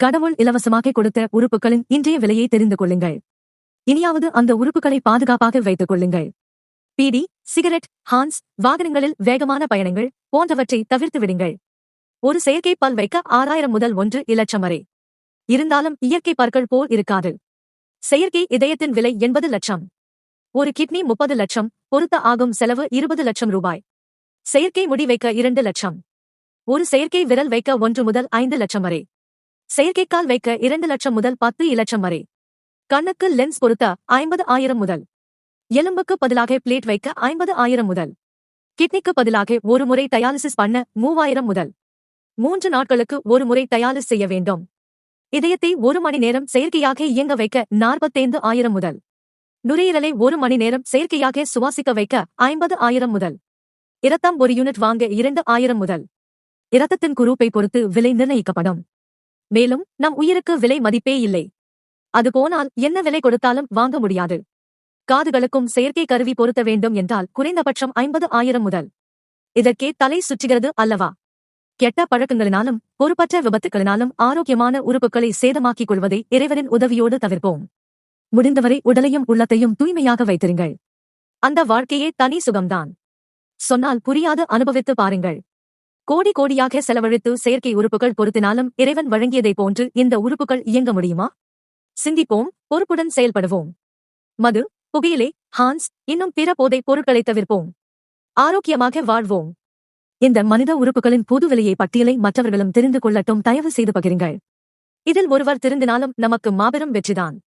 கடவுள் இலவசமாக கொடுத்த உறுப்புகளின் இன்றைய விலையை தெரிந்து கொள்ளுங்கள். இனியாவது அந்த உறுப்புகளை பாதுகாப்பாக வைத்துக் கொள்ளுங்கள். பீடி, சிகரெட், ஹான்ஸ், வாகனங்களில் வேகமான பயணங்கள் போன்றவற்றை தவிர்த்து விடுங்கள். ஒரு செயற்கை பல் வைக்க 6000 முதல் 1,00,000 வரை. இருந்தாலும் இயற்கை பற்கள் போல் இருக்காது. செயற்கை இதயத்தின் விலை 80 லட்சம். ஒரு கிட்னி 30 லட்சம், பொருத்த ஆகும் செலவு 20 லட்சம் ரூபாய். செயற்கை முடி வைக்க 2 லட்சம். ஒரு செயற்கை விரல் வைக்க 1 முதல் 5 லட்சம் வரை. செயற்கை கால் வைக்க 2 லட்சம் முதல் 10 லட்சம் வரை. கண்ணுக்கு லென்ஸ் பொருத்த 50,000 முதல். எலும்புக்கு பதிலாக பிளேட் வைக்க 50,000 முதல். கிட்னிக்கு பதிலாக ஒரு முறை டயாலிசிஸ் பண்ண 3000 முதல். 3 நாட்களுக்கு ஒரு முறை டயாலிஸ் செய்ய வேண்டும். இதயத்தை 1 மணி நேரம் செயற்கையாக இயங்க வைக்க 45,000 முதல். நுரையீரலை 1 மணி நேரம் செயற்கையாக சுவாசிக்க வைக்க 50,000 முதல். இரத்தம் ஒரு யூனிட் வாங்க 2,000 முதல். இரத்தத்தின் குரூப்பை பொறுத்து விலை நிர்ணயிக்கப்படும். மேலும் நம் உயிருக்கு விலை மதிப்பே இல்லை. அது போனால் என்ன விலை கொடுத்தாலும் வாங்க முடியாது. காதுகளுக்கும் செயற்கை கருவி பொருத்த வேண்டும் என்றால் குறைந்தபட்சம் 50,000 முதல். இதற்கே தலை சுற்றுகிறது அல்லவா? கெட்ட பழக்கங்களினாலும் பொறுப்பற்ற விபத்துகளினாலும் ஆரோக்கியமான உறுப்புகளை சேதமாக்கிக் கொள்வதை இறைவனின் உதவியோடு தவிர்ப்போம். முடிந்தவரை உடலையும் உள்ளத்தையும் தூய்மையாக வைத்திருங்கள். அந்த வாழ்க்கையே தனி சுகம்தான். சொன்னால் புரியாது, அனுபவித்து பாருங்கள். கோடி கோடியாக செலவழித்து செயற்கை உறுப்புகள் பொருத்தினாலும் இறைவன் வழங்கியதைப் போன்று இந்த உறுப்புகள் இயங்க முடியுமா? சிந்திப்போம், பொறுப்புடன் செயல்படுவோம். மது, புகையிலை, ஹான்ஸ் இன்னும் பிற போதைப் பொருட்களை தவிர்ப்போம். ஆரோக்கியமாக வாழ்வோம். இந்த மனித உறுப்புகளின் புது விலையை பட்டியலை மற்றவர்களும் தெரிந்து கொள்ளட்டும். தயவு செய்து பகிருங்கள். இதில் ஒருவர் திருந்தினாலும் நமக்கு மாபெரும் வெற்றிதான்.